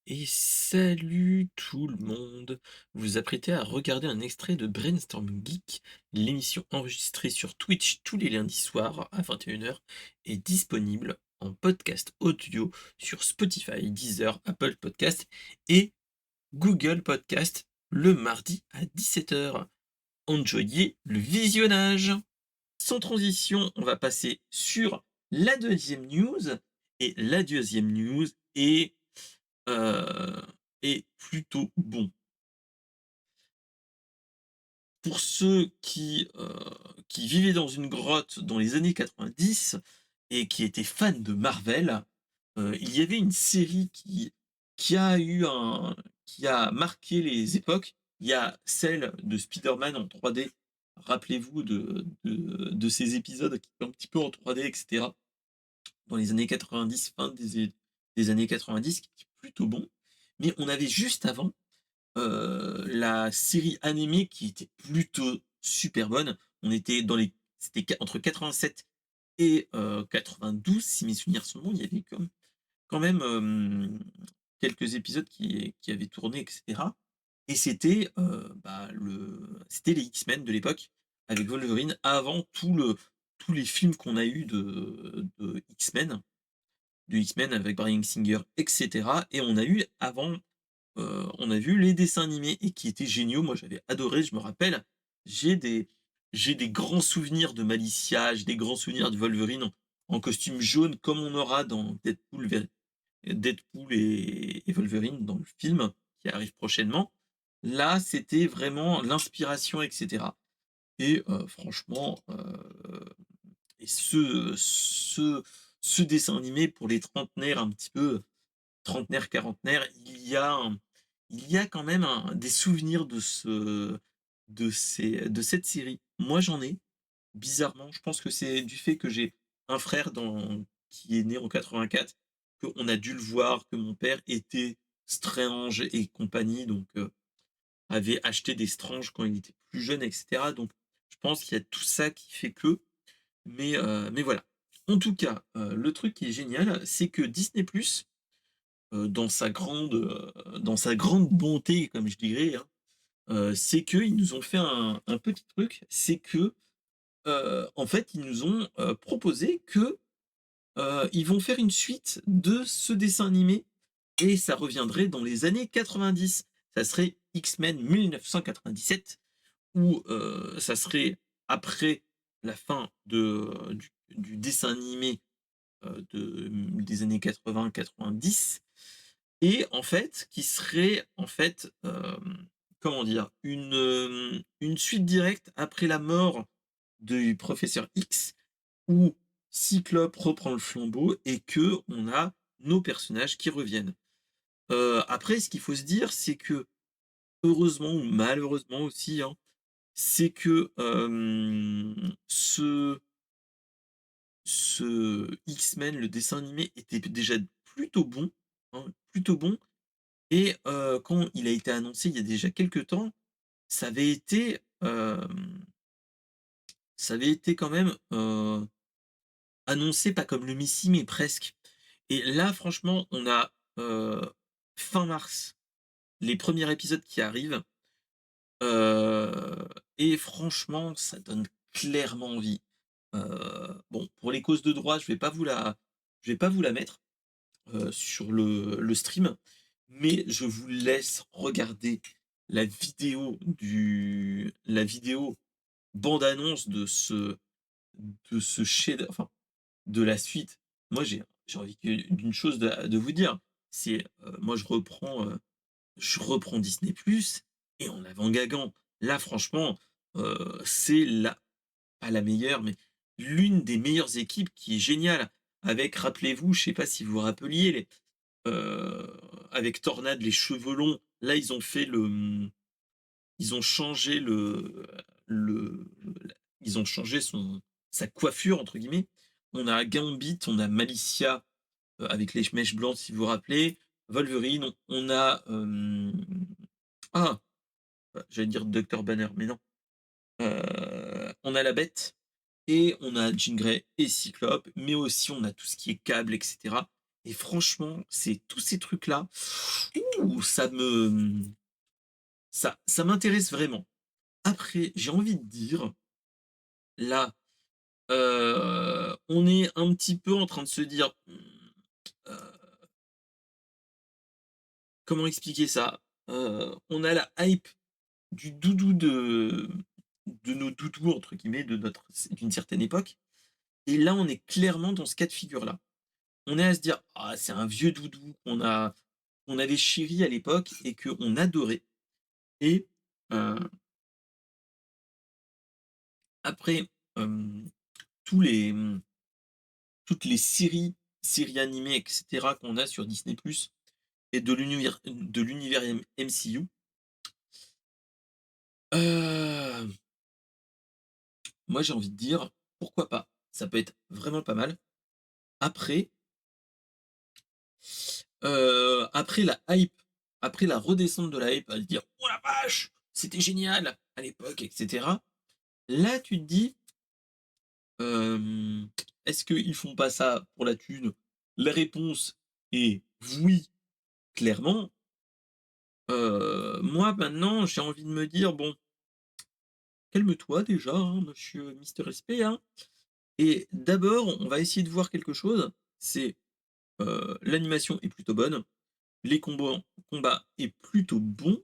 Et salut tout le monde! Vous vous apprêtez à regarder un extrait de Brainstorm Geek, l'émission enregistrée sur Twitch tous les lundis soirs à 21h est disponible en podcast audio sur Spotify, Deezer, Apple Podcast et Google Podcast le mardi à 17h. Enjoyez le visionnage! Sans transition, on va passer sur la deuxième news et la deuxième news heu, est plutôt bon. Pour ceux qui vivaient dans une grotte dans les années 90 et qui étaient fans de Marvel, il y avait une série qui a eu un qui a marqué les époques. Il y a celle de Spider-Man en 3D. Rappelez-vous de ces épisodes qui étaient un petit peu en 3D et cetera, dans les années 90, fin des années 90, qui est plutôt bon. Mais on avait juste avant la série animée qui était plutôt super bonne. On était dans les C'était entre 87 et 92 si mes souvenirs sont bons. Il y avait quand même, quelques épisodes qui avaient tourné et cetera, et c'était les X-Men de l'époque avec Wolverine avant tous les films qu'on a eu de X-Men avec Bryan Singer et cetera, et on a eu avant. On a vu les dessins animés et qui étaient géniaux. Moi, j'avais adoré, je me rappelle. J'ai des j'ai des grands souvenirs de Malicia, j'ai des grands souvenirs de Wolverine en costume jaune comme on aura dans Deadpool et Wolverine dans le film qui arrive prochainement. Là, c'était vraiment l'inspiration et cetera, et franchement, et ce dessin animé pour les trentenaires un petit peu, trentenaire, quarantenaire, il y a quand même des souvenirs de cette série. Moi, j'en ai, bizarrement. Je pense que c'est du fait que j'ai un frère qui est né en 84, qu'on a dû le voir, que mon père était Strange et compagnie, donc avait acheté des Strange quand il était plus jeune, et cetera. Donc, je pense qu'il y a tout ça qui fait que, mais voilà. En tout cas, le truc qui est génial, c'est que Disney+, dans sa grande bonté, comme je dirais, hein, c'est qu'ils nous ont fait un petit truc, c'est que, en fait, ils nous ont, proposé que, ils vont faire une suite de ce dessin animé et ça reviendrait dans les années 90. Ça serait X-Men 1997 ou, ça serait après la fin du dessin animé, des années 80-90, et en fait, qui serait en fait, comment dire? Une suite directe après la mort du professeur X, où Cyclope reprend le flambeau et que on a nos personnages qui reviennent. Après, ce qu'il faut se dire, c'est que, heureusement ou malheureusement aussi, hein, c'est que, ce X-Men, le dessin animé, était déjà plutôt bon, hein, plutôt bon. Et quand il a été annoncé il y a déjà quelque temps, ça avait été, ça avait été quand même, annoncé pas comme le messie, mais presque. Et là, franchement, on a, heu, fin mars, les premiers épisodes qui arrivent, et franchement, ça donne clairement envie. Bon, pour les causes de droit, je vais pas vous la mettre, sur le stream, mais je vous laisse regarder la vidéo bande annonce de ce chef enfin, de la suite. Moi, j'ai envie d'une chose de vous dire, c'est, moi je reprends Disney+ et en avant-gagant. Là, franchement, c'est la pas la meilleure, mais l'une des meilleures équipes qui est géniale avec, rappelez-vous, je sais pas si vous vous rappeliez, Heu, avec Tornade, les cheveux longs. Là, ils ont changé ils ont changé sa «coiffure» entre guillemets. On a Gambit, on a Malicia, avec les mèches blanches si vous vous rappelez, Wolverine, on a, ah! J'allais dire Docteur Banner, mais non. On a la Bête et on a Jean Grey et Cyclope, mais aussi on a tout ce qui est câble et cetera, et franchement, c'est tous ces trucs-là, Ouh, ça m'intéresse vraiment. Après, j'ai envie de dire, là, on est un petit peu en train de se dire, comment expliquer ça? On a la hype du doudou de nos «doudous» entre guillemets d'une certaine époque et là, on est clairement dans ce cas de figure-là. On est à se dire: «Ah, c'est un vieux doudou qu'on avait chéri à l'époque et qu'on adorait» et heu, après, hem, tous les, toutes les séries animées et cetera qu'on a sur Disney+ et de l'univers MCU, heu, moi, j'ai envie de dire: «Pourquoi pas?» Ça peut être vraiment pas mal. Après, après la hype, après la redescente de la hype à se dire: «Oh la vache! C'était génial à l'époque» et cetera. Là, tu te dis, hem: «Est-ce qu'ils font pas ça pour la thune?» La réponse est oui, clairement. Moi, maintenant, j'ai envie de me dire: «Bon, calme-toi déjà, hein, monsieur Mister SP, hein, et d'abord, on va essayer de voir quelque chose, c'est, l'animation est plutôt bonne, les combats est plutôt bon,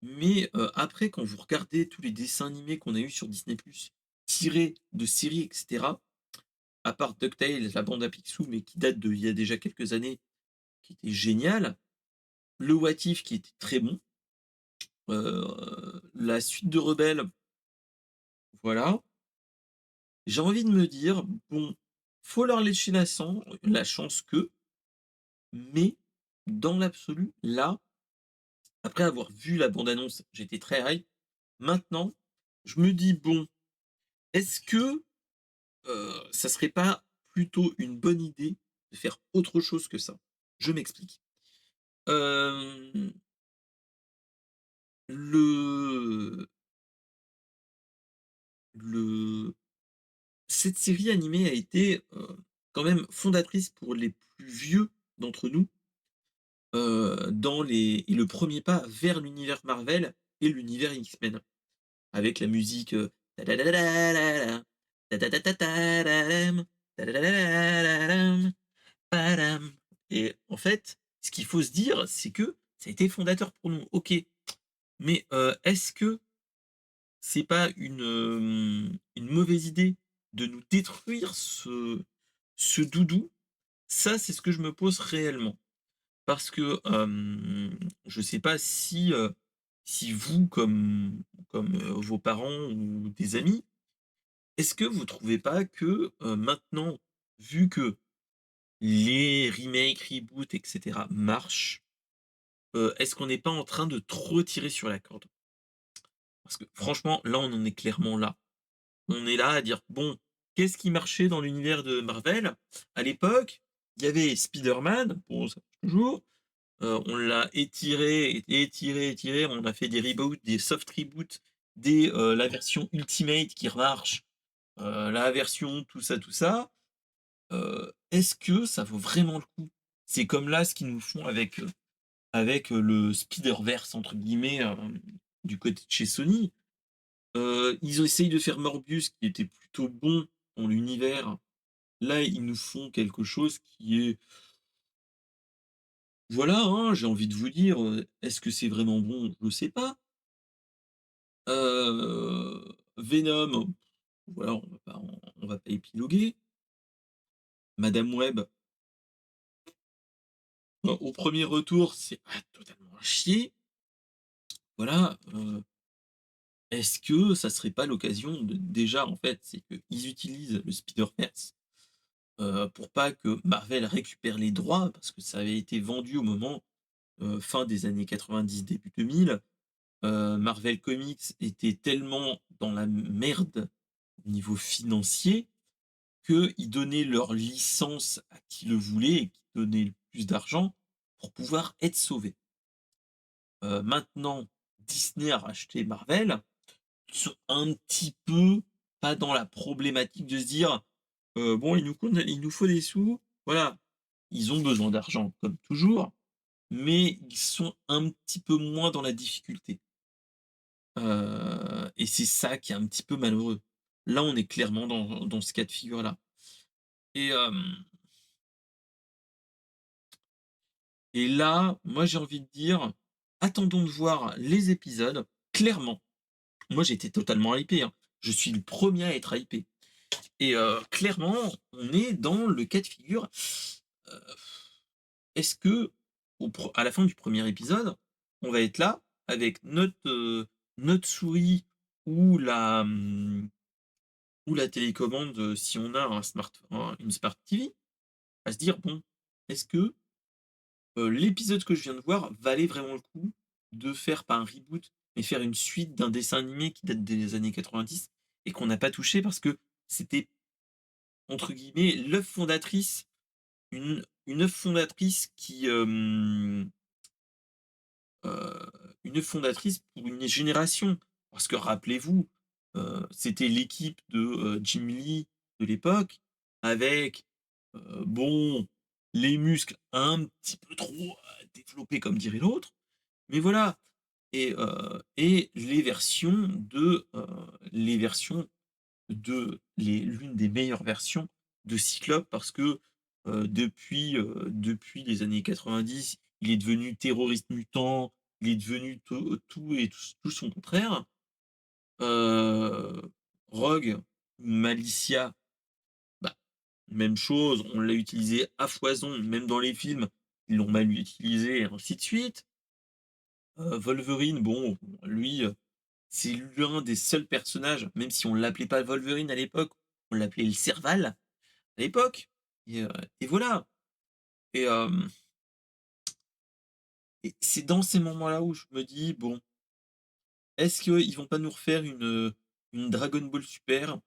mais après quand vous regardez tous les dessins animés qu'on a eu sur Disney+, tirés de séries et cetera, à part DuckTales, la bande à Picsou, mais qui date d'il y a déjà quelques années, qui était génial, le What If qui était très bon, la suite de Rebelle, voilà. J'ai envie de me dire: «Bon, faut leur lécher la chance que», mais dans l'absolu, là, après avoir vu la bande annonce, j'étais très hype. Maintenant, je me dis: «Bon, est-ce que, ça serait pas plutôt une bonne idée de faire autre chose que ça?» Je m'explique. Hem, le le cette série animée a été, quand même fondatrice pour les plus vieux d'entre nous, dans les et le premier pas vers l'univers Marvel et l'univers X-Men. Avec la musique, tadadadadada, tadatatatadam, tadadadadam, padam et en fait, ce qu'il faut se dire, c'est que ça a été fondateur pour nous, OK, mais est-ce que c'est pas une mauvaise idée de nous détruire ce doudou? Ça, c'est ce que je me pose réellement. Parce que, je sais pas si vous comme vos parents ou des amis, est-ce que vous trouvez pas que, maintenant, vu que les remakes, reboots et cetera marchent, est-ce qu'on n'est pas en train de trop tirer sur la corde? Parce que franchement, là, on en est clairement là. On est là à dire: «Bon, qu'est-ce qui marchait dans l'univers de Marvel?» À l'époque, il y avait Spider-Man, bon ça marche toujours, on l'a étiré, étiré, étiré, on a fait des reboots, des soft reboots, la version Ultimate qui remarche, la version tout ça, tout ça. Est-ce que ça vaut vraiment le coup? C'est comme là ce qu'ils nous font avec le Spider-Verse entre guillemets, du côté de chez Sony. Ils ont essayé de faire Morbius qui était plutôt bon dans l'univers. Là, ils nous font quelque chose qui est voilà, hein, j'ai envie de vous dire, est-ce que c'est vraiment bon? Je sais pas. Venom, voilà, on va pas épiloguer. Madame Web, au premier retour, c'est pas totalement à chier. Voilà, est-ce que ça serait pas l'occasion de déjà, en fait, c'est qu'ils utilisent le Spider-Verse, pour pas que Marvel récupère les droits parce que ça avait été vendu au moment, fin des années 90, début 2000. Marvel Comics était tellement dans la merde au niveau financier qu'ils donnaient leur licence à qui le voulait et qui donnait le plus d'argent pour pouvoir être sauvés. Maintenant, Disney a racheté Marvel. Ils sont un petit peu pas dans la problématique de se dire bon, il nous faut des sous. Voilà, ils ont besoin d'argent comme toujours, mais ils sont un petit peu moins dans la difficulté. Et c'est ça qui est un petit peu malheureux. Là, on est clairement dans ce cas de figure-là. Et là, moi, j'ai envie de dire: «Attendons de voir les épisodes». Clairement, moi, j'étais totalement hypé, hein. Je suis le premier à être hypé et clairement, on est dans le cas de figure, heu, est-ce que à la fin du premier épisode, on va être là avec notre souris ou ou la télécommande, si on a une smart TV, à se dire: «Bon, est-ce que l'épisode que je viens de voir valait vraiment le coup de faire pas un reboot, mais faire une suite d'un dessin animé qui date des années 90 et qu'on n'a pas touché parce que c'était entre guillemets «l'œuvre fondatrice», une œuvre fondatrice une œuvre fondatrice pour une génération. Parce que rappelez-vous, c'était l'équipe de, Jim Lee de l'époque avec, bon, les muscles un petit peu trop, développés comme dirait l'autre, mais voilà. Et les versions l'une des meilleures versions de Cyclope parce que, depuis les années 90, il est devenu terroriste mutant, il est devenu tout son contraire. Heu, Rogue, Malicia, bah, même chose, on l'a utilisé à foison, même dans les films, ils l'ont mal utilisé et ainsi de suite. Wolverine, bon, lui, c'est l'un des seuls personnages, même si on l'appelait pas Wolverine à l'époque, on l'appelait le Serval à l'époque et heu et voilà et c'est dans ces moments-là où je me dis: «Bon, est-ce qu'ils vont pas nous refaire une Dragon Ball Super?»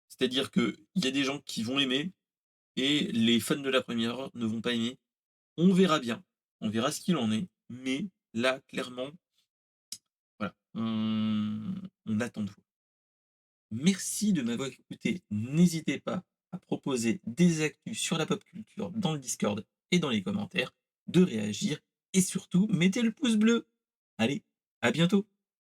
C'est-à-dire qu'il y a des gens qui vont aimer et les fans de la première heure ne vont pas aimer. On verra bien, on verra ce qu'il en est, mais là, clairement, voilà, on attend de voir. Merci de m'avoir écouté. N'hésitez pas à proposer des actus sur la pop culture dans le Discord et dans les commentaires, de réagir et surtout mettez le pouce bleu. Allez, à bientôt.